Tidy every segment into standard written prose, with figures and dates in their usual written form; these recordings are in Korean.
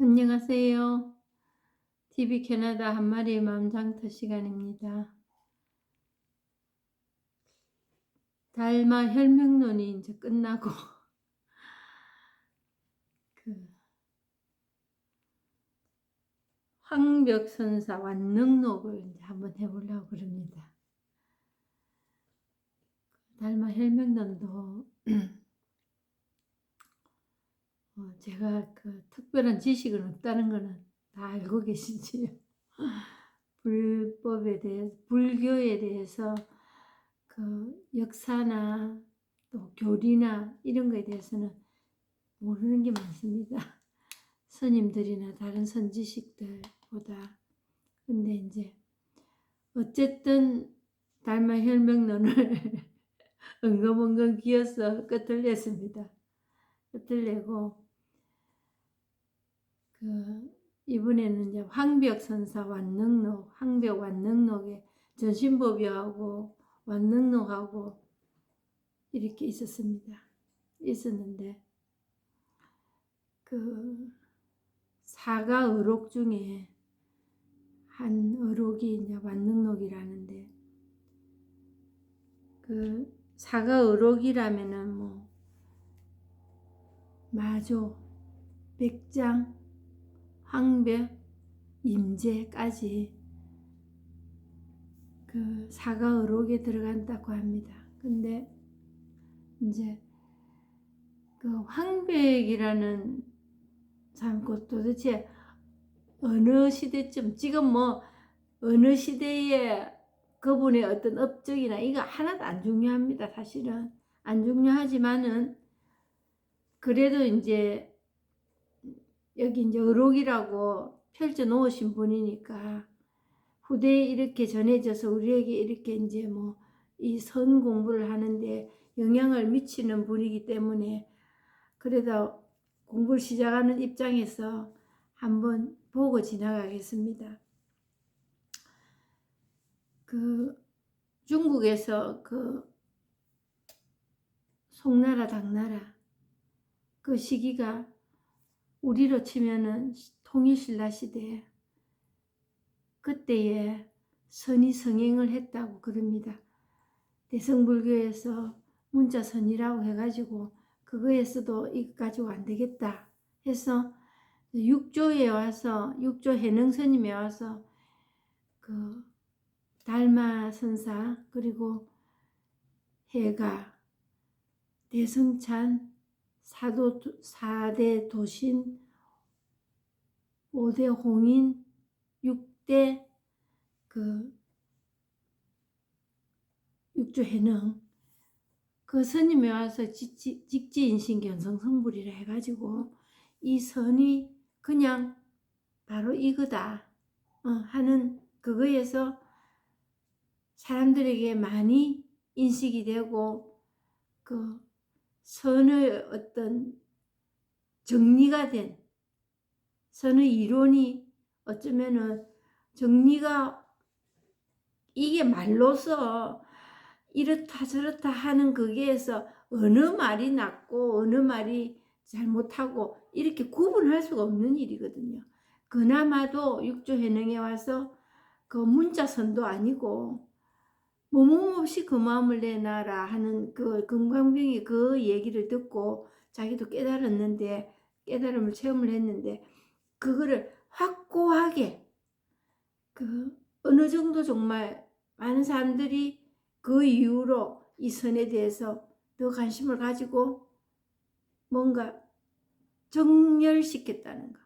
안녕하세요. TV 캐나다 한 마리의 마음장터 시간입니다. 달마 혈맹론이 이제 끝나고 그 황벽선사 완능록을 이제 한번 해보려고 그럽니다. 달마 혈맹론도 제가 특별한 지식은 없다는 거는 다 알고 계시지요. 불법에 대해 불교에 대해서 역사나 또 교리나 이런 거에 대해서는 모르는 게 많습니다. 스님들이나 다른 선지식들보다. 근데 이제 어쨌든 달마 혈맹론을 엉금엉금 기어서 끝을 냈습니다. 끝을 내고 이번에는 이제 황벽선사 완능록, 황벽 완능록에 전신법요하고 완능록하고 이렇게 있었는데 사가 의록 중에 한 의록이 이제 완능록이라는데 사가 의록이라면은 뭐 마조, 백장, 황벽, 임제까지 사가 의록에 들어간다고 합니다. 근데 이제 황벽이라는 참 도대체 어느 시대쯤 지금 뭐 어느 시대에 그분의 어떤 업적이나 이거 하나도 안 중요합니다. 사실은 안 중요하지만은 그래도 이제 여기 이제 의록이라고 펼쳐 놓으신 분이니까 후대에 이렇게 전해져서 우리에게 이렇게 이제 뭐 이 선 공부를 하는데 영향을 미치는 분이기 때문에 그래도 공부를 시작하는 입장에서 한번 보고 지나가겠습니다. 중국에서 송나라 당나라 시기가 우리로 치면은 통일신라 시대 그때에 선이 성행을 했다고 그럽니다. 대성불교에서 문자선이라고 해가지고 그거에서도 이거 가지고 안 되겠다 해서 육조에 와서 육조 해능스님에 와서 달마선사 그리고 해가 대성찬 사대 도신 5대 홍인 6대 육조 해능 스님이 와서 직지인신 견성성불이라 해가지고 이 선이 그냥 바로 이거다 하는 그거에서 사람들에게 많이 인식이 되고 선의 어떤 정리가 된 선의 이론이 어쩌면은 정리가 이게 말로서 이렇다 저렇다 하는 거기에서 어느 말이 낫고 어느 말이 잘못하고 이렇게 구분할 수가 없는 일이거든요. 그나마도 육조해능에 와서 문자선도 아니고 뭐뭐없이 그 마음을 내놔라 하는 금강경이 얘기를 듣고 자기도 깨달았는데 깨달음을 체험을 했는데 그거를 확고하게 어느 정도 정말 많은 사람들이 그 이후로 이 선에 대해서 더 관심을 가지고 뭔가 정렬시켰다는 거.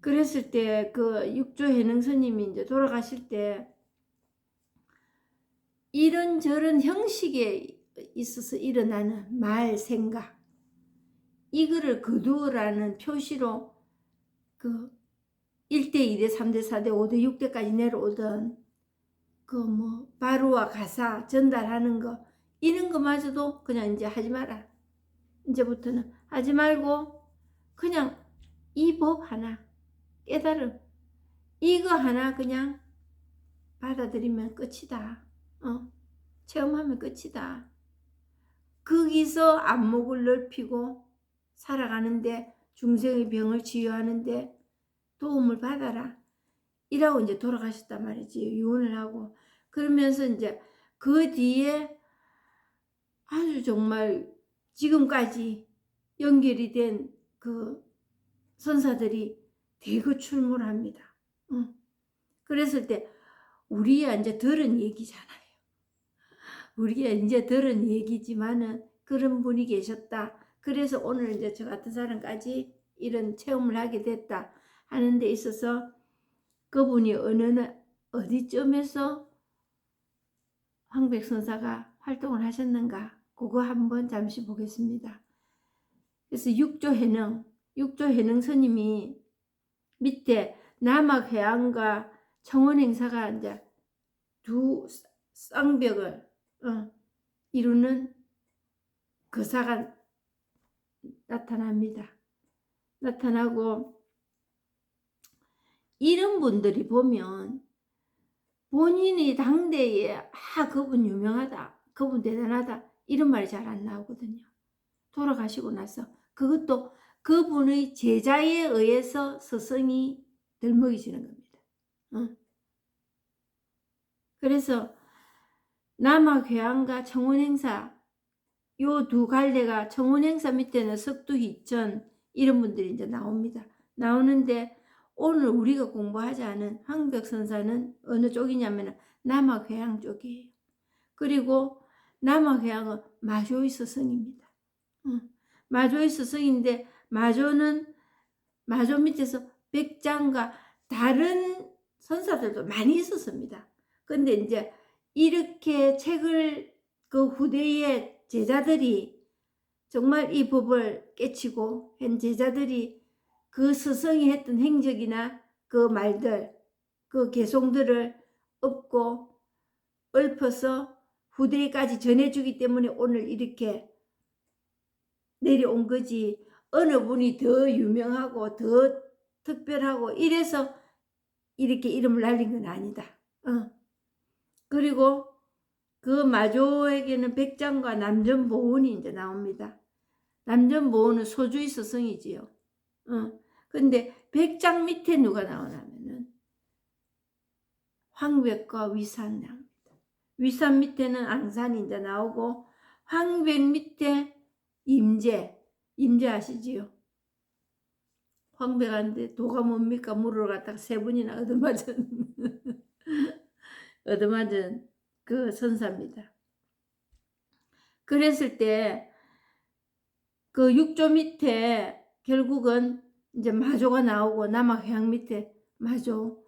그랬을 때 육조 해능 스님이 이제 돌아가실 때 이런저런 형식에 있어서 일어나는 말, 생각 이거를 거두어라는 표시로 1대, 2대, 3대, 4대, 5대, 6대까지 내려오던 바루와 가사 전달하는 거 이런 거마저도 그냥 이제 하지 마라. 이제부터는 하지 말고 그냥 이 법 하나 깨달음 이거 하나 그냥 받아들이면 끝이다. 체험하면 끝이다. 거기서 안목을 넓히고 살아가는데 중생의 병을 치유하는데 도움을 받아라. 이라고 이제 돌아가셨단 말이지. 유언을 하고. 그러면서 이제 그 뒤에 아주 정말 지금까지 연결이 된 그 선사들이 대거 출몰 합니다. 그랬을 때 우리가 이제 들은 얘기잖아요. 우리가 이제 들은 얘기지만은 그런 분이 계셨다. 그래서 오늘 이제 저 같은 사람까지 이런 체험을 하게 됐다 하는 데 있어서 그분이 어디쯤에서 황백선사가 활동을 하셨는가 그거 한번 잠시 보겠습니다. 그래서 육조해능 스님이 밑에 남학회양과 청원행사가 이제 두 쌍벽을 이루는 거사가 나타납니다. 나타나고 이런 분들이 보면 본인이 당대에 그분 유명하다, 그분 대단하다 이런 말이 잘 안 나오거든요. 돌아가시고 나서 그것도 그분의 제자에 의해서 스승이 들먹이시는 겁니다. 그래서 남학회양과 청원행사 요 두 갈래가 청원행사 밑에는 석두희천 이런 분들이 이제 나옵니다. 나오는데 오늘 우리가 공부하지 않은 황벽선사는 어느 쪽이냐면 남학회양 쪽이에요. 그리고 남학회양은 마조의 스승입니다. 마조의 스승인데 마조 밑에서 백장과 다른 선사들도 많이 있었습니다. 근데 이제 이렇게 책을 그 후대의 제자들이 정말 이 법을 깨치고 한 제자들이 그 스승이 했던 행적이나 그 말들, 그 개송들을 엎고 읊어서 후대까지 전해주기 때문에 오늘 이렇게 내려온 거지. 어느 분이 더 유명하고 더 특별하고 이래서 이렇게 이름을 날린 건 아니다. 그리고 그 마조에게는 백장과 남전보은이 이제 나옵니다. 남전보은은 소주의 스승이지요. 근데 백장 밑에 누가 나오냐면은 황백과 위산 나옵니다. 위산 밑에는 앙산이 이제 나오고 황백 밑에 임재 아시지요? 황백한데 도가 뭡니까? 물을 갖다가 3분이나 얻어맞은 그 선사입니다. 그랬을 때 그 육조 밑에 결국은 이제 마조가 나오고 남학회양 밑에 마조,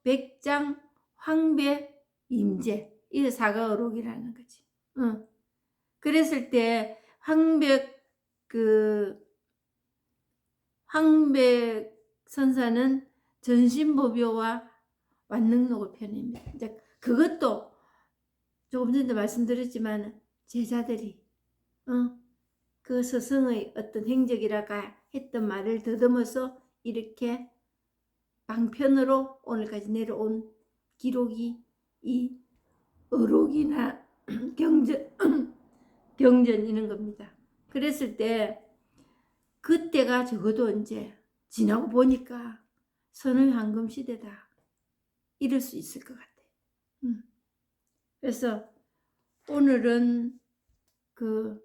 백장, 황백, 임재 이 사가어록이라는 거지. 그랬을 때 황백 선사는 전신보묘와 완능록을 펴냅니다. 이제 그것도 조금 전에 말씀드렸지만 제자들이 그 스승의 어떤 행적이라가 했던 말을 더듬어서 이렇게 방편으로 오늘까지 내려온 기록이 이 어록이나 경전 이런 겁니다. 그랬을 때 그때가 적어도 이제 지나고 보니까 선의 황금 시대다 이럴 수 있을 것 같아요. 그래서 오늘은 그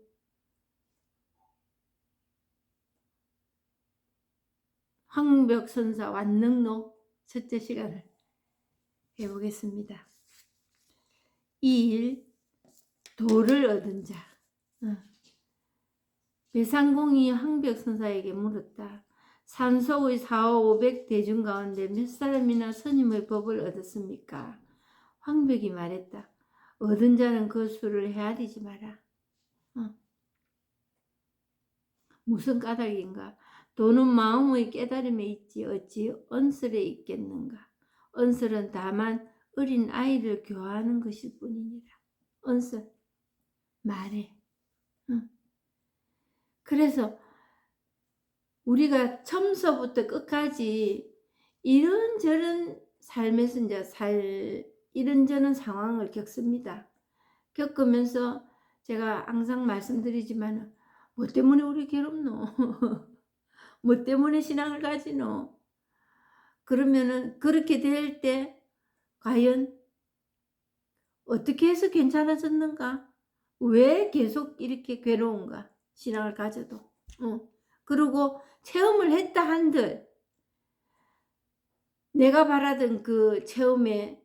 황벽선사 완능록 첫째 시간을 해보겠습니다. 2일 도를 얻은 자. 배상공이 황벽선사에게 물었다. 산속의 4,500 대중 가운데 몇 사람이나 스님의 법을 얻었습니까? 황벽이 말했다. 얻은 자는 그 수를 헤아리지 마라. 무슨 까닭인가? 도는 마음의 깨달음에 있지 어찌 언설에 있겠는가? 언설은 다만 어린 아이를 교화하는 것일 뿐이니라. 언설, 말해. 그래서 우리가 처음서부터 끝까지 이런저런 삶에서 이제 이런저런 상황을 겪습니다. 겪으면서 제가 항상 말씀드리지만 뭐 때문에 우리 괴롭노? 뭐 때문에 신앙을 가지노? 그러면은 그렇게 될 때 과연 어떻게 해서 괜찮아졌는가? 왜 계속 이렇게 괴로운가? 신앙을 가져도. 그리고 체험을 했다 한들 내가 바라던 그 체험의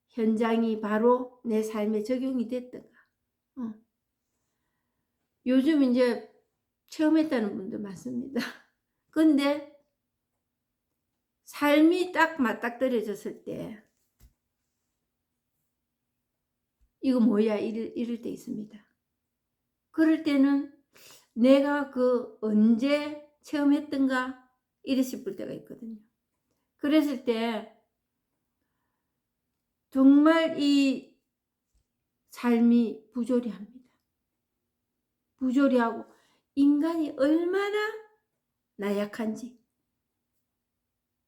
현장이 바로 내 삶에 적용이 됐던가. 요즘 이제 체험했다는 분들 많습니다. 근데 삶이 딱 맞닥뜨려졌을 때 이거 뭐야 이럴 때 있습니다. 그럴 때는 내가 그 언제 체험했던가 이래 싶을 때가 있거든요. 그랬을 때 정말 이 삶이 부조리합니다. 부조리하고 인간이 얼마나 나약한지,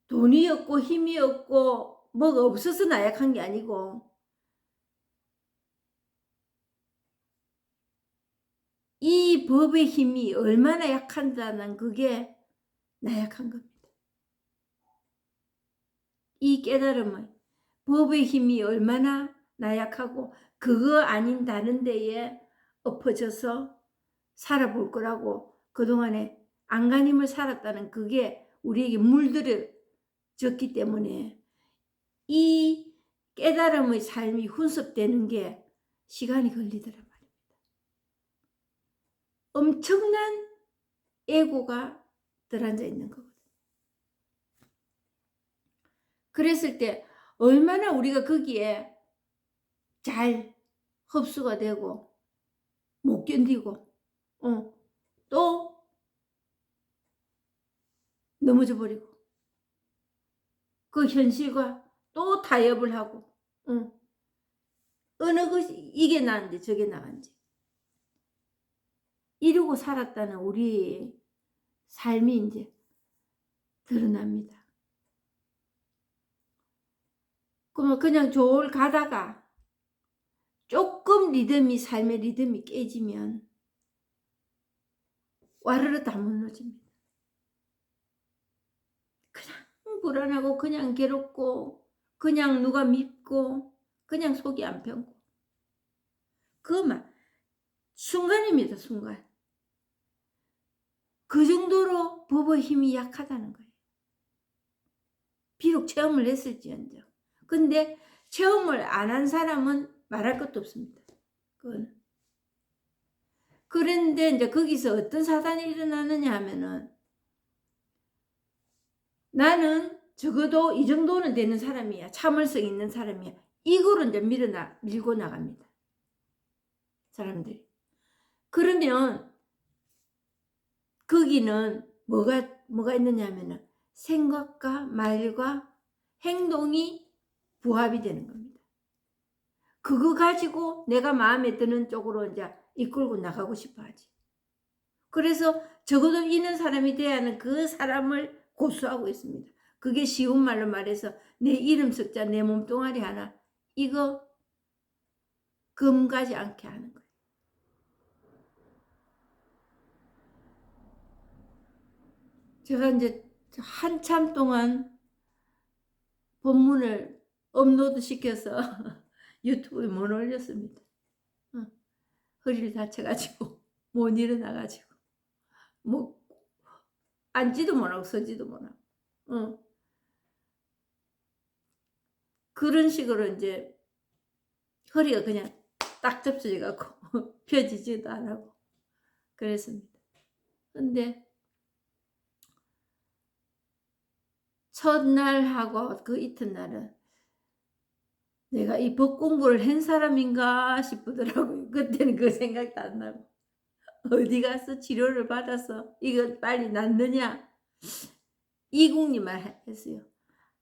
돈이 없고 힘이 없고 뭐가 없어서 나약한 게 아니고 이 법의 힘이 얼마나 약한다는 그게 나약한 겁니다. 이 깨달음은 법의 힘이 얼마나 나약하고 그거 아닌 다른 데에 엎어져서 살아볼 거라고 그동안에 안간힘을 살았다는 그게 우리에게 물들여졌기 때문에 이 깨달음의 삶이 훈습되는 게 시간이 걸리더란 말입니다. 엄청난 에고가 들어앉아 있는 거거든요. 그랬을 때 얼마나 우리가 거기에 잘 흡수가 되고 못 견디고 또 넘어져 버리고 그 현실과 또 타협을 하고 어느 것이 이게 나은지 저게 나은지 이러고 살았다는 우리 삶이 이제 드러납니다. 그러면 그냥 졸 가다가 조금 삶의 리듬이 깨지면 와르르 다 무너집니다. 그냥 불안하고 그냥 괴롭고 그냥 누가 밉고 그냥 속이 안 편고 그만 순간입니다. 순간. 그 정도로 법의 힘이 약하다는 거예요. 비록 체험을 했을지언정. 근데 체험을 안 한 사람은 말할 것도 없습니다. 그거는. 그런데 이제 거기서 어떤 사단이 일어나느냐 하면은 나는 적어도 이 정도는 되는 사람이야. 참을성 있는 사람이야. 이거로 이제 밀고 나갑니다. 사람들이. 그러면 거기는 뭐가 있느냐 하면은 생각과 말과 행동이 부합이 되는 겁니다. 그거 가지고 내가 마음에 드는 쪽으로 이제 이끌고 나가고 싶어 하지. 그래서 적어도 있는 사람이 돼야 하는 그 사람을 고수하고 있습니다. 그게 쉬운 말로 말해서 내 이름 숫자 내 몸뚱아리 하나 이거 금가지 않게 하는 거예요. 제가 이제 한참 동안 본문을 업로드 시켜서 유튜브에 못 올렸습니다. 허리를 다쳐가지고 못 일어나가지고 뭐 앉지도 못하고 서지도 못하고 그런 식으로 이제 허리가 그냥 딱 접혀져 갖고 펴지지도 안 하고 그랬습니다. 근데 첫날하고 그 이튿날은 내가 이 법 공부를 한 사람인가 싶더라고요. 그때는 그 생각도 안 나고 어디 가서 치료를 받아서 이거 빨리 낫느냐 이국리만 했어요.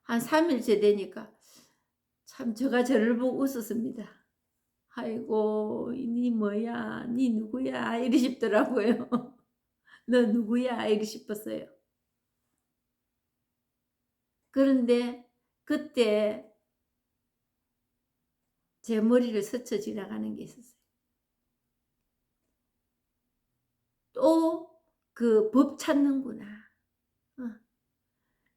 한 3일째 되니까 참 제가 저를 보고 웃었습니다. 아이고 니 뭐야 니 누구야 이리 싶더라고요. 너 누구야 이리 싶었어요. 그런데 그때 제 머리를 스쳐 지나가는 게 있었어요. 또 그 법 찾는구나.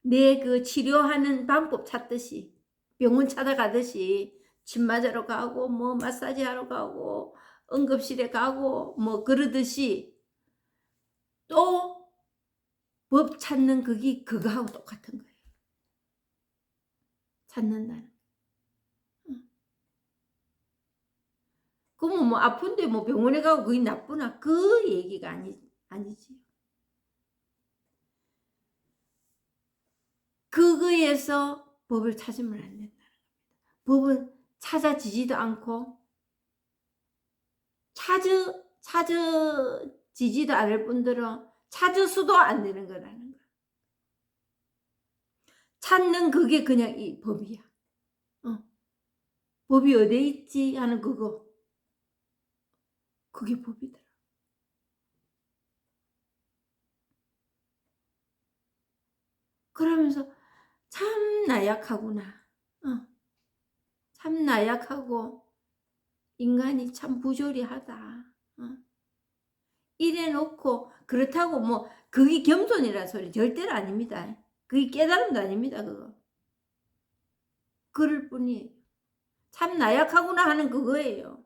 내 그 치료하는 방법 찾듯이, 병원 찾아가듯이 침 맞으러 가고 뭐 마사지 하러 가고 응급실에 가고 뭐 그러듯이 또 법 찾는 그거하고 똑같은 거예요. 찾는다는. 그러면 뭐 아픈데 뭐 병원에 가고 그게 나쁘나? 그 얘기가 아니지. 그거에서 법을 찾으면 안 된다는 겁니다. 법은 찾아지지도 않고 찾아지지도 않을 뿐더러 찾을 수도 안 되는 거라는 거야. 찾는 그게 그냥 이 법이야. 법이 어디에 있지 하는 그거. 그게 법이더라. 그러면서 참 나약하구나. 참 나약하고 인간이 참 부조리하다. 이래 놓고 그렇다고 뭐 그게 겸손이라는 소리 절대로 아닙니다. 그게 깨달음도 아닙니다. 그거. 그럴 뿐이에요. 참 나약하구나 하는 그거예요.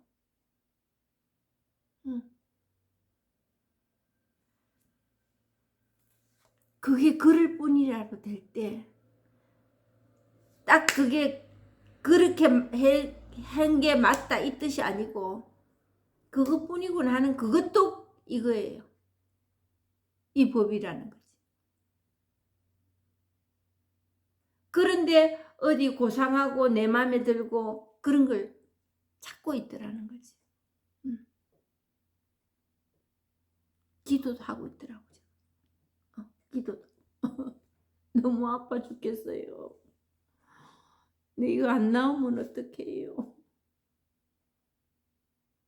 그게 그럴 뿐이라도 될 때 딱 그게 그렇게 한 게 맞다 이 뜻이 아니고 그것뿐이구나 하는 그것도 이거예요. 이 법이라는 거지. 그런데 어디 고상하고 내 맘에 들고 그런 걸 찾고 있더라는 거지. 기도도 하고 있더라고요. 기도도. 너무 아파 죽겠어요. 근데 이거 안 나오면 어떡해요.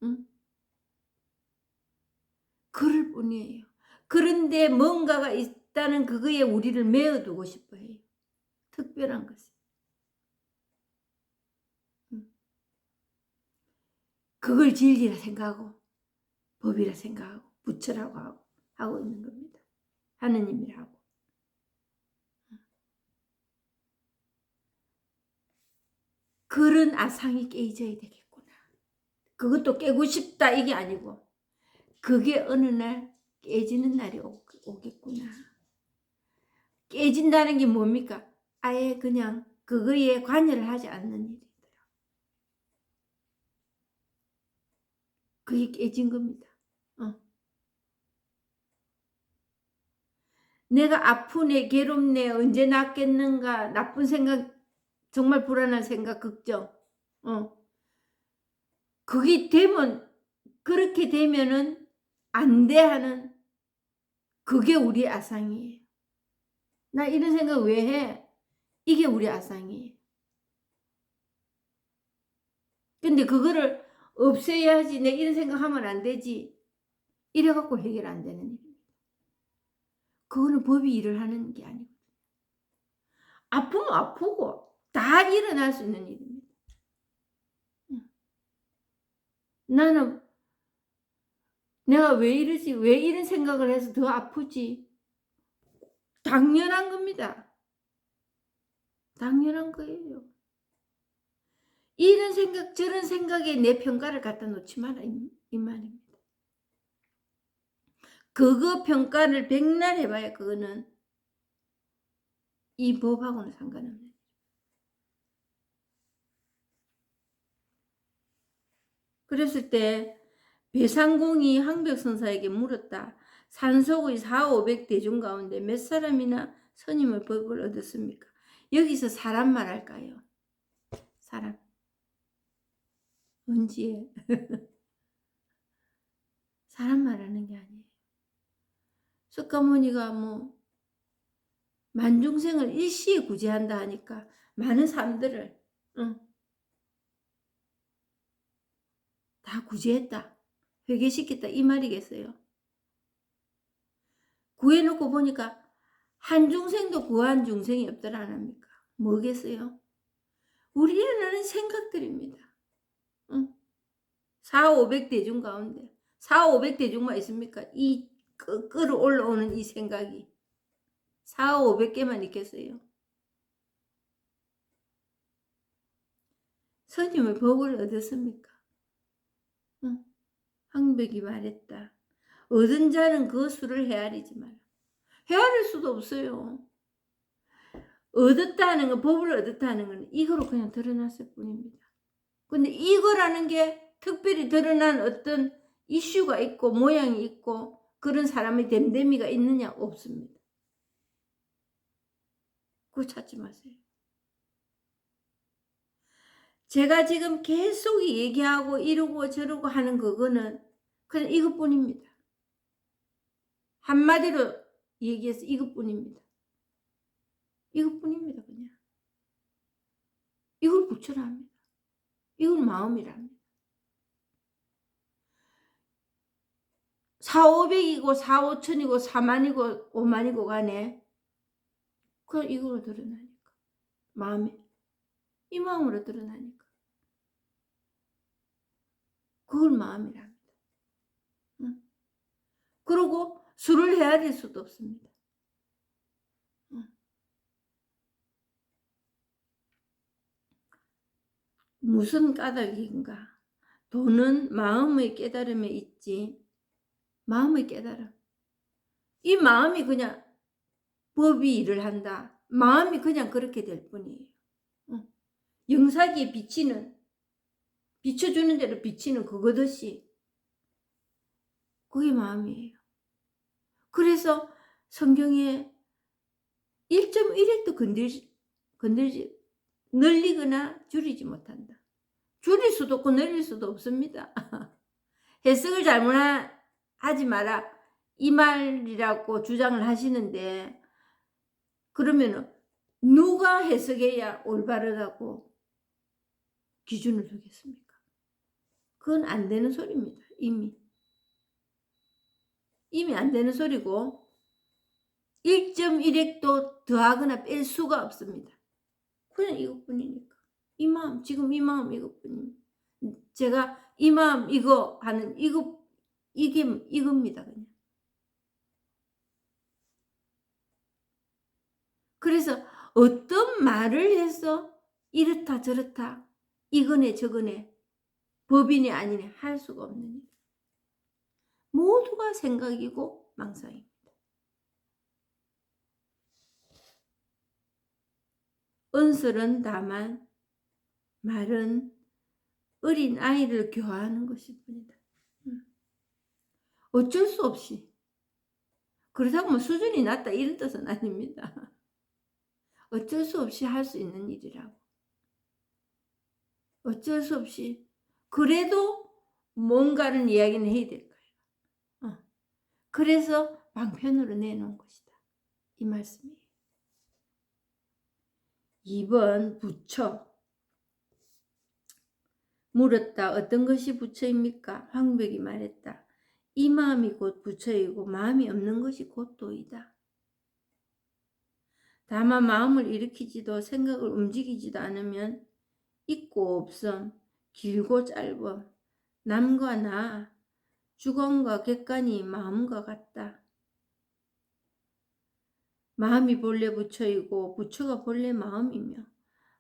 응? 그럴 뿐이에요. 그런데 뭔가가 있다는 그거에 우리를 메어두고 싶어 해요. 특별한 것을. 그걸 진리라 생각하고 법이라 생각하고 부처라고 하고 있는 겁니다. 하느님이라고. 그런 아상이 깨져야 되겠구나. 그것도 깨고 싶다 이게 아니고 그게 어느 날 깨지는 날이 오겠구나. 깨진다는 게 뭡니까? 아예 그냥 그거에 관여를 하지 않는 일이더라. 그게 깨진 겁니다. 내가 아프네, 괴롭네, 언제 낫겠는가, 나쁜 생각, 정말 불안한 생각, 걱정. 그게 되면, 그렇게 되면은 안 돼 하는 그게 우리 아상이에요. 나 이런 생각 왜 해? 이게 우리 아상이에요. 근데 그거를 없애야지. 내 이런 생각하면 안 되지. 이래갖고 해결 안 되는 일입니다. 그거는 법이 일을 하는 게 아니고. 아프면 아프고 다 일어날 수 있는 일입니다. 나는 내가 왜 이러지? 왜 이런 생각을 해서 더 아프지? 당연한 겁니다. 당연한 거예요. 이런 생각 저런 생각에 내 평가를 갖다 놓지 마라 이 말입니다. 그거 평가를 백날 해봐야 그거는 이 법하고는 상관없는. 그랬을 때 배상공이 항백선사에게 물었다. 산속의 4,500대중 가운데 몇 사람이나 스님의 법을 얻었습니까? 여기서 사람 말할까요? 사람. 언제? 사람 말하는 게 아니에요. 석가모니가 뭐 만중생을 일시에 구제한다 하니까 많은 사람들을 다 구제했다. 회개시켰다 이 말이겠어요. 구해놓고 보니까 한 중생도 구한 중생이 없더라 안 합니까? 뭐겠어요? 우리는 하는 생각들입니다. 4,500대중 가운데 4,500대중만 있습니까? 이 끌어올라오는 이 생각이 400~500개만 있겠어요. 스님의 법을 얻었습니까? 응. 황백이 말했다. 얻은 자는 그 수를 헤아리지 마라. 헤아릴 수도 없어요. 얻었다는 건, 법을 얻었다는 건 이거로 그냥 드러났을 뿐입니다. 근데 이거라는 게 특별히 드러난 어떤 이슈가 있고 모양이 있고 그런 사람의 됨됨이가 있느냐? 없습니다. 그거 찾지 마세요. 제가 지금 계속 얘기하고 이러고 저러고 하는 그거는 그냥 이것뿐입니다. 한마디로 얘기해서 이것뿐입니다. 이것뿐입니다. 그냥 이걸 부처라 합니다. 이걸 마음이랍니다. 4,500이고 4,5천이고 4만이고 5만이고 간에 그냥 이걸로 드러나니까. 마음에 이 마음으로 드러나니까. 그걸 마음이랍니다. 응? 그리고 수를 헤아릴 수도 없습니다. 응. 무슨 까닭인가? 돈은 마음의 깨달음에 있지. 마음의 깨달음. 이 마음이 그냥 법이 일을 한다. 마음이 그냥 그렇게 될 뿐이에요. 응. 영사기에 비치는, 비춰주는 대로 비치는 그거듯이 그게 마음이에요. 그래서 성경에 1.1획도 건들지 늘리거나 줄이지 못한다. 줄일 수도 없고 늘릴 수도 없습니다. 해석을 잘못하지 마라 이 말이라고 주장을 하시는데 그러면은 누가 해석해야 올바르다고 기준을 두겠습니까? 그건 안 되는 소리입니다. 이미 안 되는 소리고 1.1획도 더하거나 뺄 수가 없습니다. 그냥 이것뿐이니까. 이 마음, 지금 이 마음 이것뿐입니다. 제가 이 마음 이거 하는 이겁니다. 그냥. 그래서 어떤 말을 해서 이렇다 저렇다 이거네 저거네 법이네 아니네 할 수가 없는 일. 모두가 생각이고 망상입니다. 언설은 다만 말은 어린 아이를 교화하는 것일 뿐이다. 어쩔 수 없이. 그렇다고 뭐 수준이 낮다 이런 뜻은 아닙니다. 어쩔 수 없이 할 수 있는 일이라고. 어쩔 수 없이. 그래도 뭔가는 이야기는 해야 될 거예요. 그래서 방편으로 내놓은 것이다. 이 말씀이에요. 2번 부처. 물었다. 어떤 것이 부처입니까? 황백이 말했다. 이 마음이 곧 부처이고 마음이 없는 것이 곧 도이다. 다만 마음을 일으키지도 생각을 움직이지도 않으면 있고 없음, 길고 짧음, 남과 나, 주관과 객관이 마음과 같다. 마음이 본래 부처이고 부처가 본래 마음이며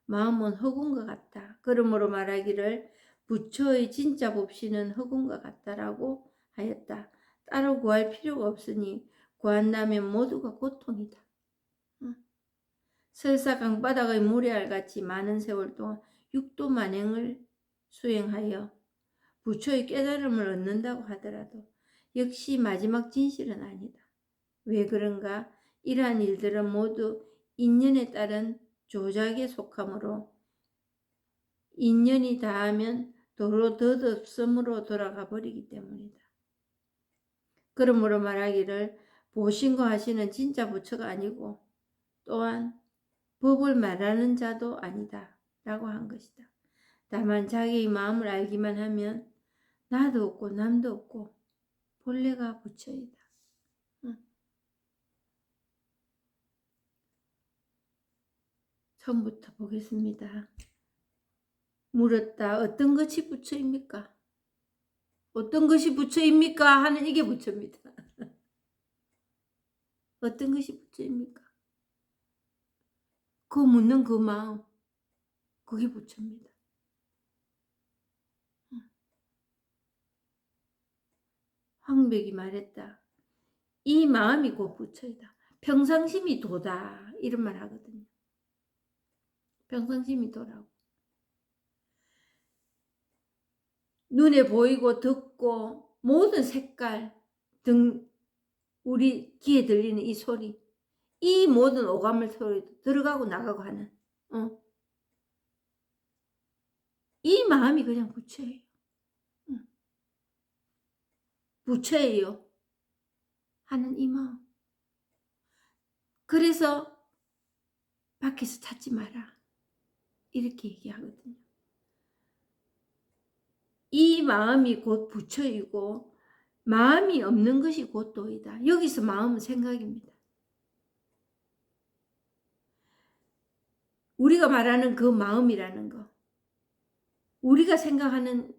마음은 허공과 같다. 그러므로 말하기를 부처의 진짜 법신은 허공과 같다라고 하였다. 따로 구할 필요가 없으니 구한다면 모두가 고통이다. 설사 강바닥의 모래알같이 많은 세월 동안 육도 만행을 수행하여 부처의 깨달음을 얻는다고 하더라도 역시 마지막 진실은 아니다. 왜 그런가? 이러한 일들은 모두 인연에 따른 조작에 속하므로 인연이 다하면 도로 덧없음으로 돌아가 버리기 때문이다. 그러므로 말하기를 보신거 하시는 진짜 부처가 아니고 또한 법을 말하는 자도 아니다 라고 한 것이다. 다만 자기의 마음을 알기만 하면 나도 없고 남도 없고 본래가 부처이다. 처음부터 보겠습니다. 물었다. 어떤 것이 부처입니까? 어떤 것이 부처입니까? 하는 이게 부처입니다. 어떤 것이 부처입니까? 그 묻는 그 마음, 그게 부처입니다. 황백이 말했다. 이 마음이 곧 부처이다. 평상심이 도다. 이런 말 하거든요. 평상심이 도라고. 눈에 보이고 듣고 모든 색깔 등 우리 귀에 들리는 이 소리, 이 모든 오감을 소리도 들어가고 나가고 하는 이 마음이 그냥 부처예요. 부처예요 하는 이 마음. 그래서 밖에서 찾지 마라 이렇게 얘기하거든요. 이 마음이 곧 부처이고 마음이 없는 것이 곧 도이다. 여기서 마음은 생각입니다. 우리가 말하는 그 마음이라는 거, 우리가 생각하는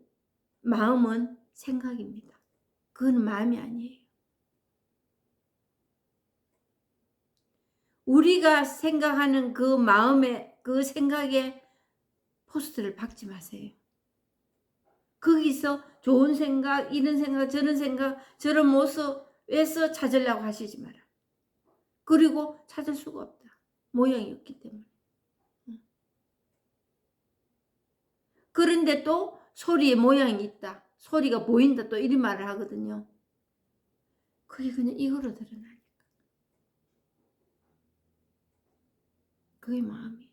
마음은 생각입니다. 그건 마음이 아니에요. 우리가 생각하는 그 마음에, 그 생각에 포스트를 박지 마세요. 거기서 좋은 생각, 이런 생각, 저런 생각, 저런 모습에서 찾으려고 하시지 마라. 그리고 찾을 수가 없다. 모양이 없기 때문에. 그런데 또 소리에 모양이 있다. 소리가 보인다. 또 이런 말을 하거든요. 그게 그냥 이거로 드러나니까. 그게 마음이.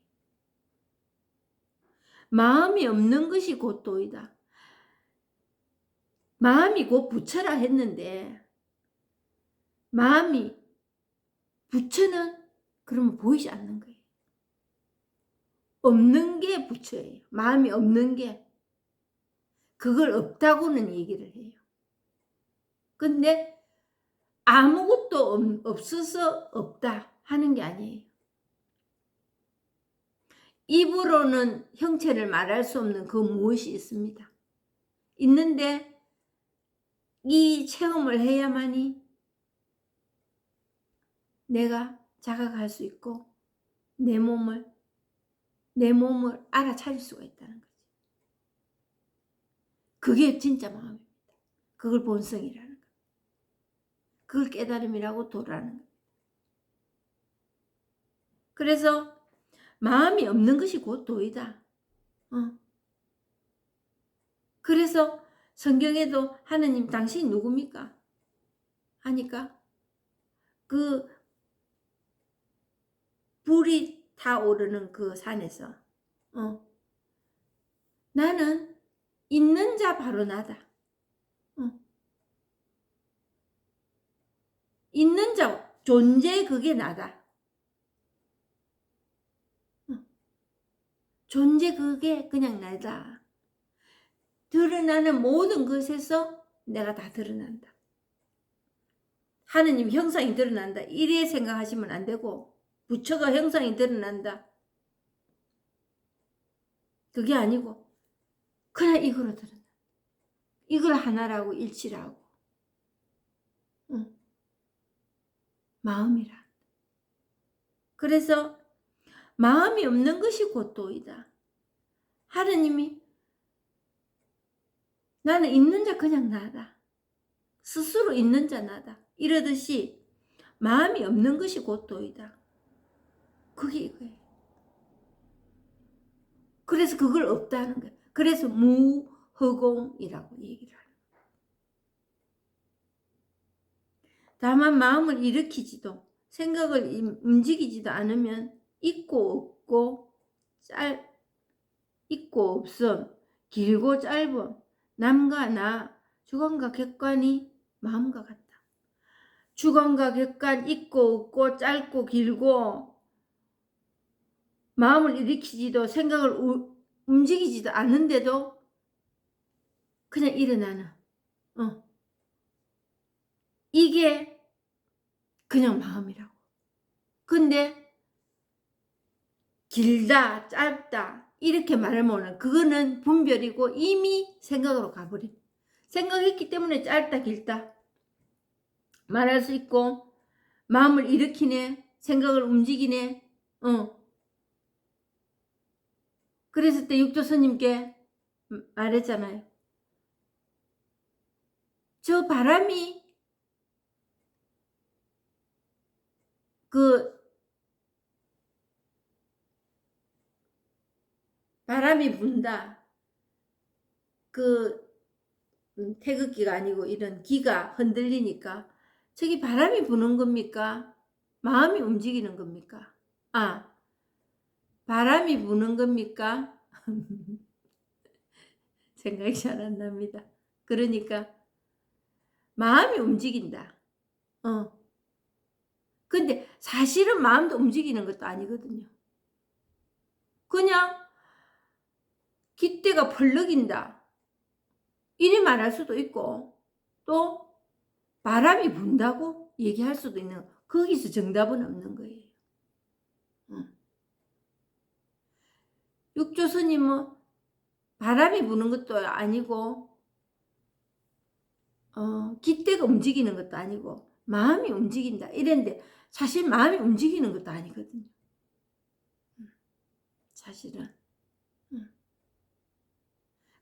마음이 없는 것이 곧 도이다. 마음이 곧 부처라 했는데 마음이 부처는 그러면 보이지 않는 거예요. 없는 게 부처예요. 마음이 없는 게. 그걸 없다고는 얘기를 해요. 근데 아무것도 없어서 없다 하는 게 아니에요. 입으로는 형체를 말할 수 없는 그 무엇이 있습니다. 있는데 이 체험을 해야만이 내가 자각할 수 있고 내 몸을 알아차릴 수가 있다는 거지. 그게 진짜 마음입니다. 그걸 본성이라는 거. 그걸 깨달음이라고 도라는 거. 그래서 마음이 없는 것이 곧 도이다. 그래서 성경에도 하느님 당신이 누굽니까? 하니까 그 불이 타오르는 그 산에서 나는 있는 자 바로 나다. 있는 자 존재 그게 나다. 존재 그게 그냥 나다. 드러나는 모든 것에서 내가 다 드러난다. 하느님 형상이 드러난다. 이래 생각하시면 안 되고 부처가 형상이 드러난다. 그게 아니고 그냥 이거로 드러난다. 이걸 하나라고 일치라고. 마음이라. 그래서 마음이 없는 것이 곧 도이다. 하느님이 나는 있는 자 그냥 나다. 스스로 있는 자 나다. 이러듯이 마음이 없는 것이 곧 도이다. 그게 이거예요. 그래서 그걸 없다는 거예요. 그래서 무허공이라고 얘기를 하는 거예요. 다만 마음을 일으키지도 생각을 움직이지도 않으면 있고 없고 있고 없음, 길고 짧음, 남과 나, 주관과 객관이 마음과 같다. 주관과 객관 있고 없고 짧고 길고 마음을 일으키지도 생각을 움직이지도 않은데도 그냥 일어나는 이게 그냥 마음이라고. 근데 길다 짧다 이렇게 말하면 그거는 분별이고 이미 생각으로 가버린. 생각했기 때문에 짧다 길다 말할 수 있고 마음을 일으키네 생각을 움직이네 그랬을 때 육조 스님께 말했잖아요. 저 바람이 그 바람이 분다. 그 태극기가 아니고 이런 기가 흔들리니까 저기 바람이 부는 겁니까? 마음이 움직이는 겁니까? 아, 바람이 부는 겁니까? 생각이 잘 안 납니다. 그러니까 마음이 움직인다. 근데 사실은 마음도 움직이는 것도 아니거든요. 그냥 깃대가 펄럭인다. 이리 말할 수도 있고 또 바람이 분다고 얘기할 수도 있는, 거기서 정답은 없는 거예요. 육조 스님은 바람이 부는 것도 아니고 깃대가 움직이는 것도 아니고 마음이 움직인다 이랬는데 사실 마음이 움직이는 것도 아니거든요. 사실은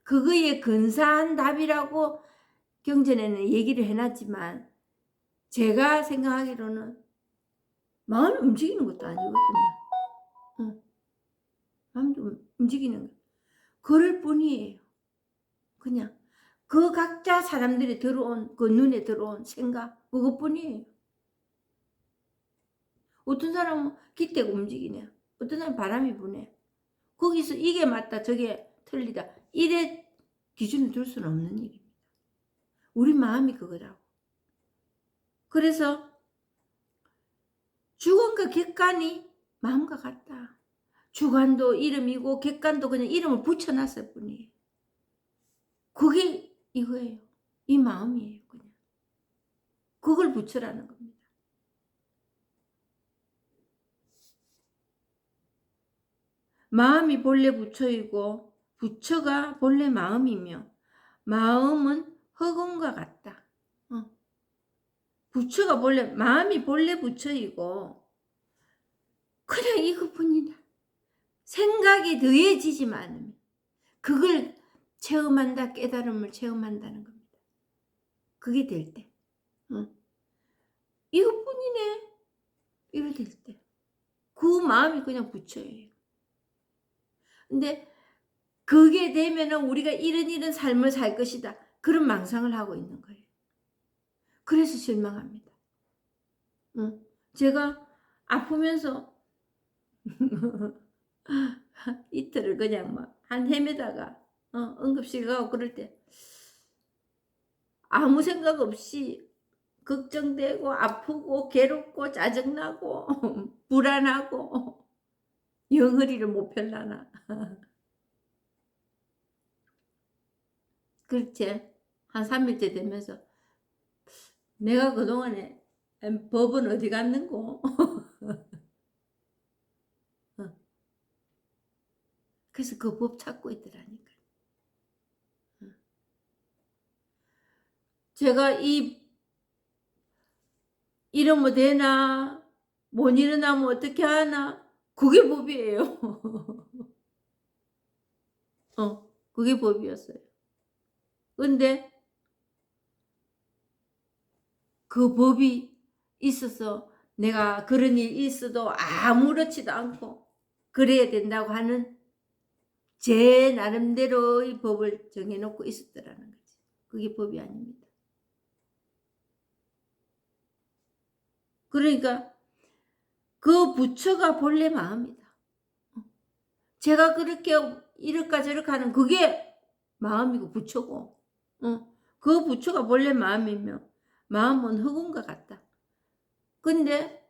그거에 근사한 답이라고 경전에는 얘기를 해놨지만 제가 생각하기로는 마음이 움직이는 것도 아니거든요. 마음도 움직이는 거. 그럴 뿐이에요. 그냥 그 각자 사람들이 들어온 그 눈에 들어온 생각 그것뿐이에요. 어떤 사람은 깃대가 움직이네. 어떤 사람은 바람이 부네. 거기서 이게 맞다 저게 틀리다 이래 기준을 둘 수는 없는 일입니다. 우리 마음이 그거라고. 그래서 주관과 객관이 마음과 같다. 주관도 이름이고 객관도 그냥 이름을 붙여놨을 뿐이에요. 그게 이거예요. 이 마음이에요. 그냥 그걸 붙여라는 겁니다. 마음이 본래 부처이고 부처가 본래 마음이며 마음은 흑음과 같다. 부처가 본래 마음이 본래 부처이고 그냥 이것뿐이다. 생각이 더해지지만 않으면 그걸 체험한다. 깨달음을 체험한다는 겁니다. 그게 될 때. 이것뿐이네. 이래 될 때. 그 마음이 그냥 부처예요. 근데 그게 되면은 우리가 이런 삶을 살 것이다. 그런 망상을 하고 있는 거예요. 그래서 실망합니다. 제가 아프면서 이틀을 그냥 막 한 헤매다가 응급실 가고 그럴 때 아무 생각 없이 걱정되고 아프고 괴롭고 짜증나고 불안하고 영허리를 못 펼라나. 그렇지. 한 3일째 되면서 내가 그동안에 법은 어디 갔는고. 그래서 그 법 찾고 있더라니까. 제가 이러면 되나 못 일어나면 어떻게 하나 그게 법이에요. 그게 법이었어요. 근데 그 법이 있어서 내가 그런 일이 있어도 아무렇지도 않고 그래야 된다고 하는 제 나름대로의 법을 정해놓고 있었더라는 거지. 그게 법이 아닙니다. 그러니까 그 부처가 본래 마음이다. 제가 그렇게 이럴까 저럴까 하는 그게 마음이고 부처고 그 부처가 본래 마음이며 마음은 흑음과 같다. 근데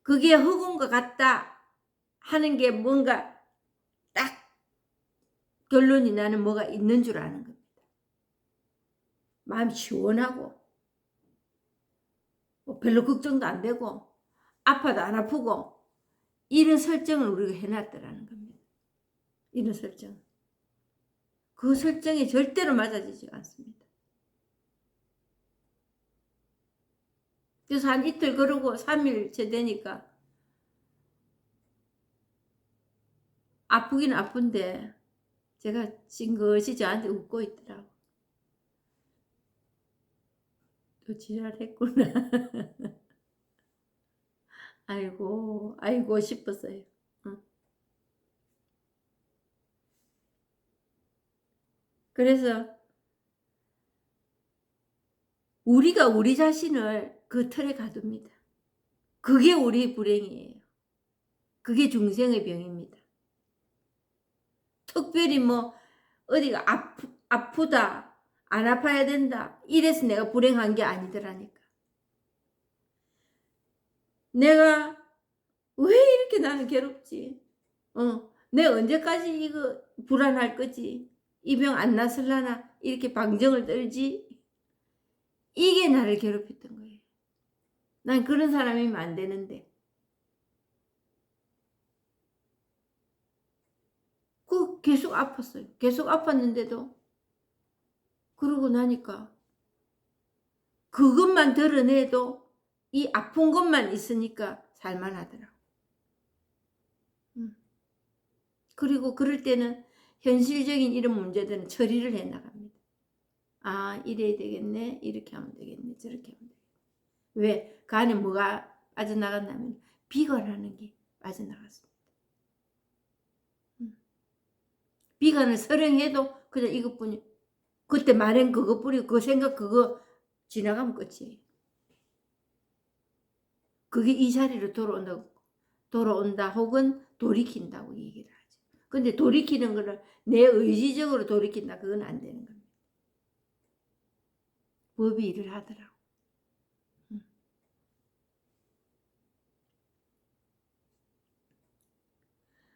그게 흑음과 같다 하는 게 뭔가 딱 결론이 나는 뭐가 있는 줄 아는 겁니다. 마음이 시원하고 뭐 별로 걱정도 안 되고 아파도 안 아프고 이런 설정을 우리가 해놨더라는 겁니다. 이런 설정. 그 설정이 절대로 맞아지지 않습니다. 그래서 한 이틀 그러고 3일째 되니까 아프긴 아픈데 제가 싱긋이 저한테 웃고 있더라고. 또 지랄했구나. 아이고, 아이고 싶었어요. 응. 그래서 우리가 우리 자신을 그 틀에 가둡니다. 그게 우리 불행이에요. 그게 중생의 병입니다. 특별히 뭐 어디가 아프다, 안 아파야 된다, 이래서 내가 불행한 게 아니더라니까. 내가 왜 이렇게 나는 괴롭지? 내가 언제까지 이거 불안할 거지? 이 병 안 났을라나? 이렇게 방정을 떨지? 이게 나를 괴롭혔던 거예요. 난 그런 사람이면 안 되는데. 계속 아팠어요. 계속 아팠는데도 그러고 나니까 그것만 드러내도 이 아픈 것만 있으니까 살만하더라고. 그리고 그럴 때는 현실적인 이런 문제들은 처리를 해 나갑니다. 아, 이래야 되겠네. 이렇게 하면 되겠네. 저렇게 하면 되겠네. 왜? 그 안에 뭐가 빠져나갔냐면 비관하는 게 빠져나갔습니다. 비관을 설행해도 그냥 이것뿐이, 그때 말한 그것뿐이고 그 생각 그거 지나가면 끝이에요. 그게 이 자리로 돌아온다 혹은 돌이킨다고 얘기를 하죠. 근데 돌이키는 거를 내 의지적으로 돌이킨다, 그건 안 되는 겁니다. 법이 일을 하더라고.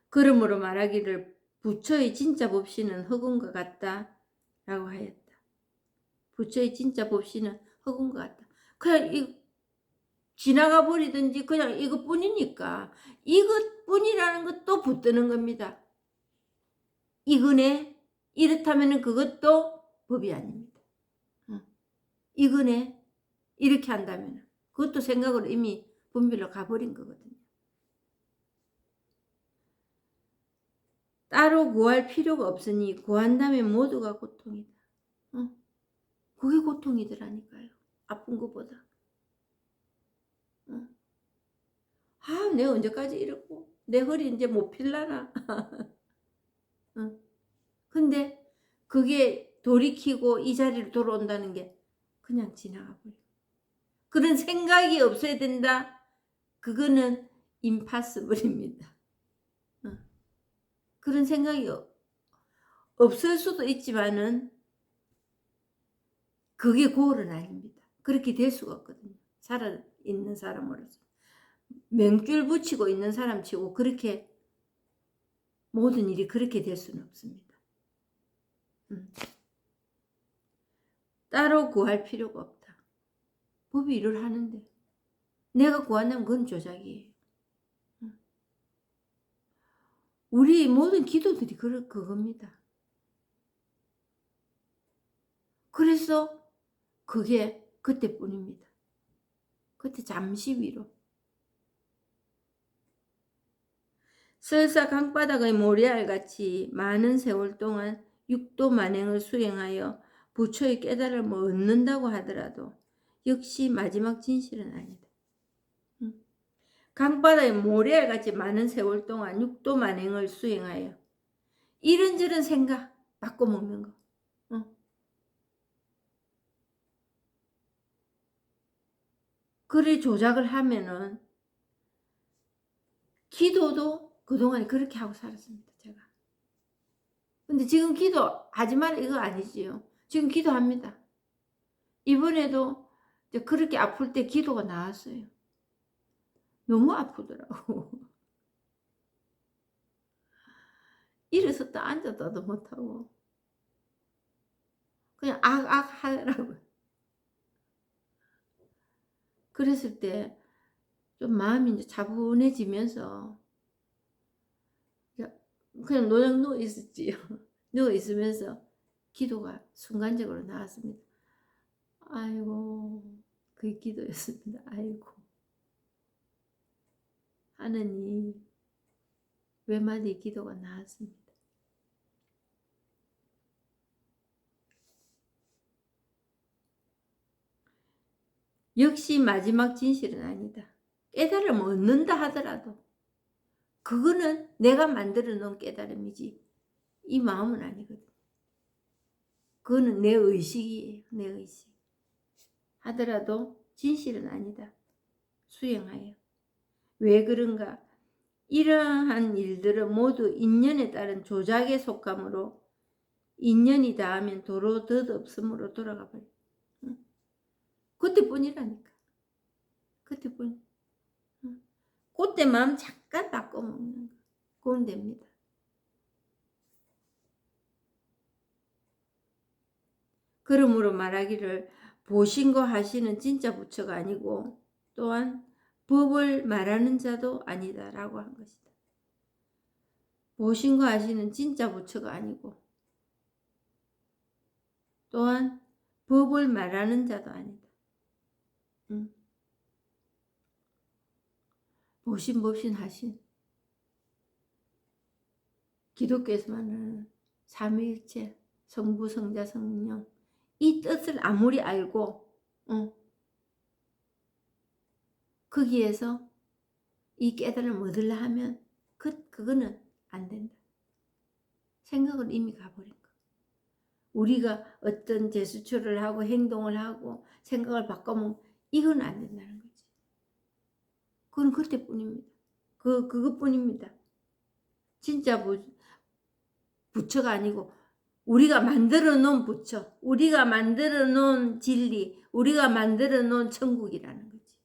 그러므로 말하기를 부처의 진짜 법신은 흑운과 같다 라고 하였다. 부처의 진짜 법신은 흑운과 같다. 그냥 지나가 버리든지 그냥 이것뿐이니까 이것뿐이라는 것도 붙드는 겁니다. 이거네. 이렇다면 그것도 법이 아닙니다. 이거네. 이렇게 한다면 그것도 생각으로 이미 분별로 가버린 거거든요. 따로 구할 필요가 없으니 구한다면 모두가 고통이다. 그게 고통이더라니까요. 아픈 것보다. 아, 내가 언제까지 이러고 내 허리 이제 못 필라나. 근데 그게 돌이키고 이 자리로 돌아온다는 게 그냥 지나가 버려. 그런 생각이 없어야 된다. 그거는 임파서블입니다. 그런 생각이 없을 수도 있지만은 그게 고을은 아닙니다. 그렇게 될 수가 없거든요. 살아있는 사람으로서. 명줄 붙이고 있는 사람 치고 그렇게 모든 일이 그렇게 될 수는 없습니다. 따로 구할 필요가 없다. 법이 일을 하는데 내가 구한다면 그건 조작이에요. 우리 모든 기도들이 그겁니다. 그래서 그게 그때뿐입니다. 그때 잠시 위로. 설사 강바닥의 모래알같이 많은 세월 동안 육도 만행을 수행하여 부처의 깨달음을 얻는다고 하더라도 역시 마지막 진실은 아니다. 강바닥의 모래알같이 많은 세월 동안 육도 만행을 수행하여 이런저런 생각 바꿔먹는 거. 그래 조작을 하면은 기도도 그동안에 그렇게 하고 살았습니다. 제가. 근데 지금 기도하지 마라 이거 아니지요. 지금 기도합니다. 이번에도 이제 그렇게 아플 때 기도가 나왔어요. 너무 아프더라고. 일어섰다 앉았다도 못하고 그냥 악악 하더라고요. 그랬을 때 좀 마음이 이제 차분해지면서 그냥 노냥 누워 있었지요. 누워 있으면서 기도가 순간적으로 나왔습니다. 아이고, 그게 기도였습니다. 아이고, 하느님 외마디 기도가 나왔습니다. 역시 마지막 진실은 아니다. 깨달음 얻는다 하더라도 그거는 내가 만들어 놓은 깨달음이지 이 마음은 아니거든. 그거는 내 의식이에요. 내 의식. 하더라도 진실은 아니다. 수행하여. 왜 그런가? 이러한 일들은 모두 인연에 따른 조작에 속함으로 인연이 닿으면 도로 덧없음으로 돌아가 버려. 응? 그때뿐이라니까. 그때뿐. 응? 그때 마음 잠깐 바꿔먹는 거. 그건 됩니다. 그러므로 말하기를 보신거 하시는 진짜 부처가 아니고 또한 법을 말하는 자도 아니다라고 한 것이다. 보신거 하시는 진짜 부처가 아니고 또한 법을 말하는 자도 아니다. 응. 보신법신 하신 기독교에서 말하는 삼위일체 성부 성자 성령 이 뜻을 아무리 알고 거기에서 이 깨달음을 얻으려 하면 그거는 안 된다. 생각을 이미 가버린 거. 우리가 어떤 제스처를 하고 행동을 하고 생각을 바꿔면 이건 안 된다는 거지. 그건 그때뿐입니다. 그것뿐입니다. 진짜 부처가 아니고 우리가 만들어 놓은 부처, 우리가 만들어 놓은 진리, 우리가 만들어 놓은 천국이라는 거지.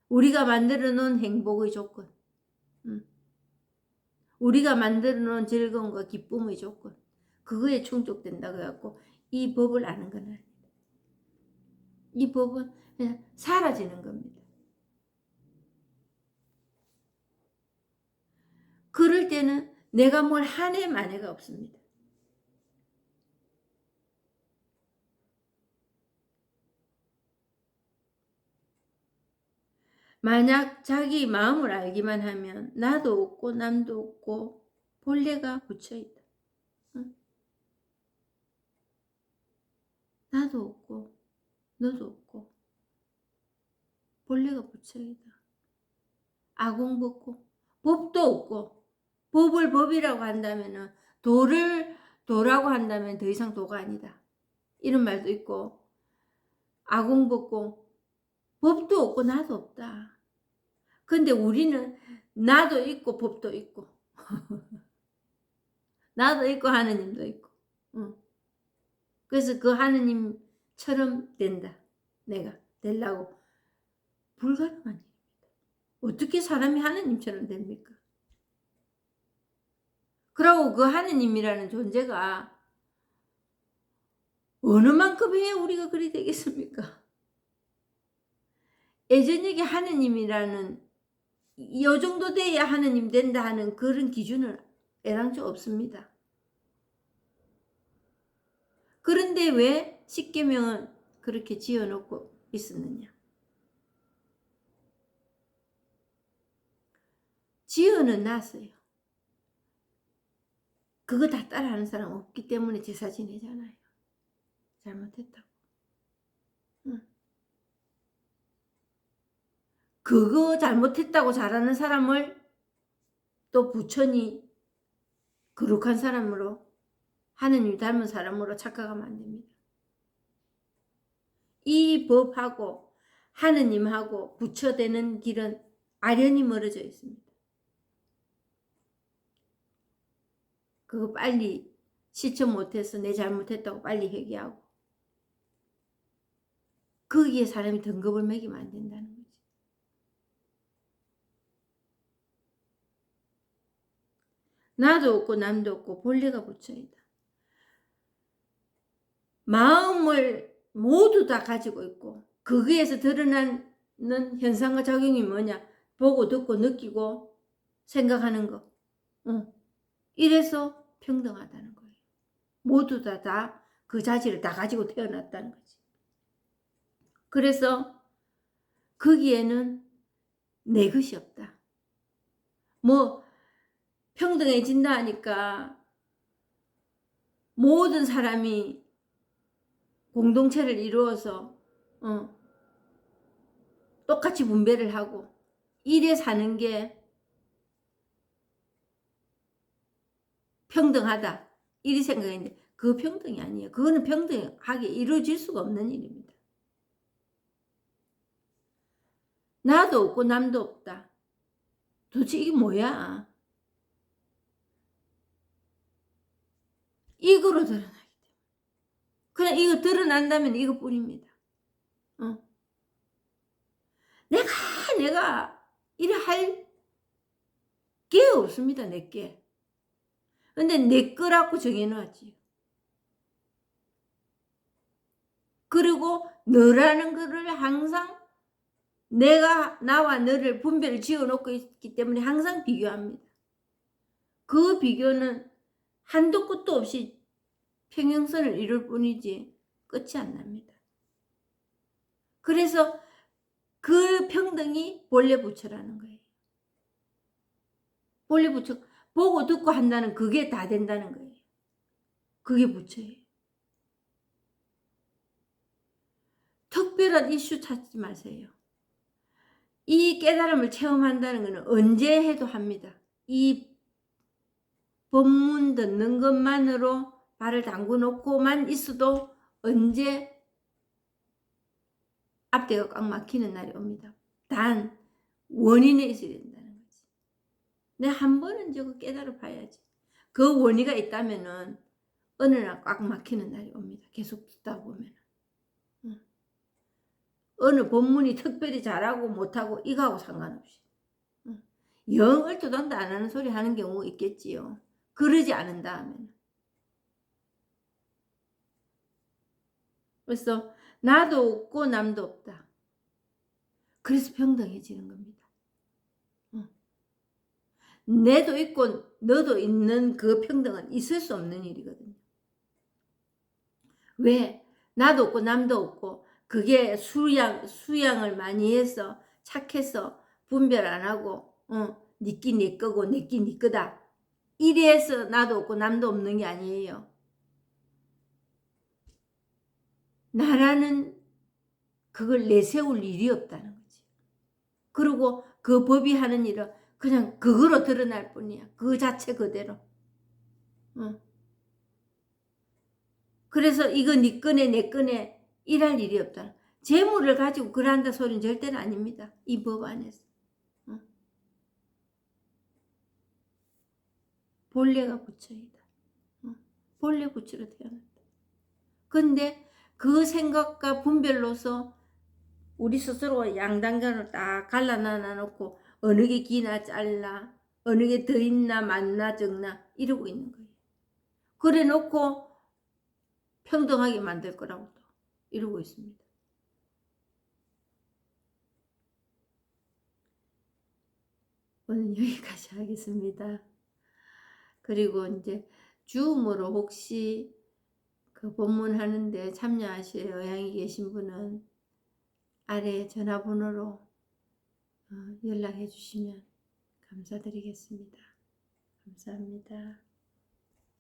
우리가 만들어 놓은 행복의 조건, 우리가 만들어 놓은 즐거움과 기쁨의 조건, 그거에 충족된다고 해갖고 이 법을 아는 건 아닙니다. 이 법은 그냥 사라지는 겁니다. 그럴 때는 내가 뭘 한해 만해가 없습니다. 만약 자기 마음을 알기만 하면 나도 없고 남도 없고 본래가 부처이다. 응? 나도 없고 너도 없고 본래가 부처이다. 아공법고 법도 없고 법을 법이라고 한다면 도를 도라고 한다면 더 이상 도가 아니다. 이런 말도 있고 아공법고 법도 없고 나도 없다. 근데 우리는 나도 있고 법도 있고 나도 있고 하느님도 있고 그래서 그 하느님처럼 된다. 내가 되려고 불가능한 일입니다. 어떻게 사람이 하느님처럼 됩니까? 그러고 그 하느님이라는 존재가 어느 만큼 해야 우리가 그리 되겠습니까? 예전에 하느님이라는 이 정도 돼야 하느님 된다 하는 그런 기준은 애당초 없습니다. 그런데 왜 십계명은 그렇게 지어놓고 있었느냐? 지어는 놨어요. 그거 다 따라하는 사람 없기 때문에 제사 지내잖아요. 잘못했다고. 그거 잘못했다고 잘하는 사람을 또 부처니 거룩한 사람으로 하느님 닮은 사람으로 착각하면 안 됩니다. 이 법하고 하느님하고 부처 되는 길은 아련히 멀어져 있습니다. 그거 빨리 실천 못해서 내 잘못했다고 빨리 회개하고 거기에 사람이 등급을 매기면 안 된다는 거지. 나도 없고 남도 없고 본래가 부처이다. 마음을 모두 다 가지고 있고 거기에서 드러나는 현상과 작용이 뭐냐? 보고 듣고 느끼고 생각하는 거. 이래서 평등하다는 거예요. 모두 다 그 자질을 다 가지고 태어났다는 거지. 그래서 거기에는 내 것이 없다. 뭐 평등해진다 하니까 모든 사람이 공동체를 이루어서 똑같이 분배를 하고 이래 사는 게 평등하다 이리 생각했는데 그 평등이 아니에요. 그거는 평등하게 이루어질 수가 없는 일입니다. 나도 없고 남도 없다. 도대체 이게 뭐야? 이거로 드러나기 때문에. 그냥 이거 드러난다면 이것뿐입니다. 내가 이래 할 게 없습니다. 내게. 근데 내 거라고 정해놨지. 그리고 너라는 거를 항상 내가 나와 너를 분별을 지어놓고 있기 때문에 항상 비교합니다. 그 비교는 한도 끝도 없이 평행선을 이룰 뿐이지 끝이 안 납니다. 그래서 그 평등이 본래 부처라는 거예요. 본래 부처 보고 듣고 한다는 그게 다 된다는 거예요. 그게 부처예요. 특별한 이슈 찾지 마세요. 이 깨달음을 체험한다는 것은 언제 해도 합니다. 이 법문 듣는 것만으로 발을 담궈 놓고만 있어도 언제 앞뒤가 꽉 막히는 날이 옵니다. 단 원인에 있어야 된다는 거지. 내가 한 번은 저거 깨달아 봐야지. 그 원인가 있다면은 어느 날 꽉 막히는 날이 옵니다. 계속 듣다 보면. 어느 법문이 특별히 잘하고 못하고 이거하고 상관없이. 영 얼토당도 안 하는 소리 하는 경우가 있겠지요. 그러지 않은다 하면. 그래서 나도 없고 남도 없다. 그래서 평등해지는 겁니다. 내도 있고 너도 있는 그 평등은 있을 수 없는 일이거든요. 왜? 나도 없고 남도 없고 그게 수양을 많이 해서 착해서 분별 안 하고 니끼 내 거고 내끼 니 거다. 이래서 나도 없고 남도 없는 게 아니에요. 나라는 그걸 내세울 일이 없다는 거지. 그리고 그 법이 하는 일은 그냥 그거로 드러날 뿐이야. 그 자체 그대로. 그래서 이거 네 거네 내 거네 일할 일이 없다. 재물을 가지고 그런다 소리는 절대는 아닙니다. 이 법 안에서. 본래가 부처이다. 본래 부처로 태어났다. 근데 그 생각과 분별로서 우리 스스로 양단간을 딱 갈라놔 놓고 어느 게 기나 잘라 어느 게 더 있나 많나 적나 이러고 있는 거예요. 그래 놓고 평등하게 만들 거라고 또 이러고 있습니다. 오늘 여기까지 하겠습니다. 그리고 이제 줌으로 혹시 그 법문하는데 참여하실 의향이 계신 분은 아래 전화번호로 연락해 주시면 감사드리겠습니다. 감사합니다.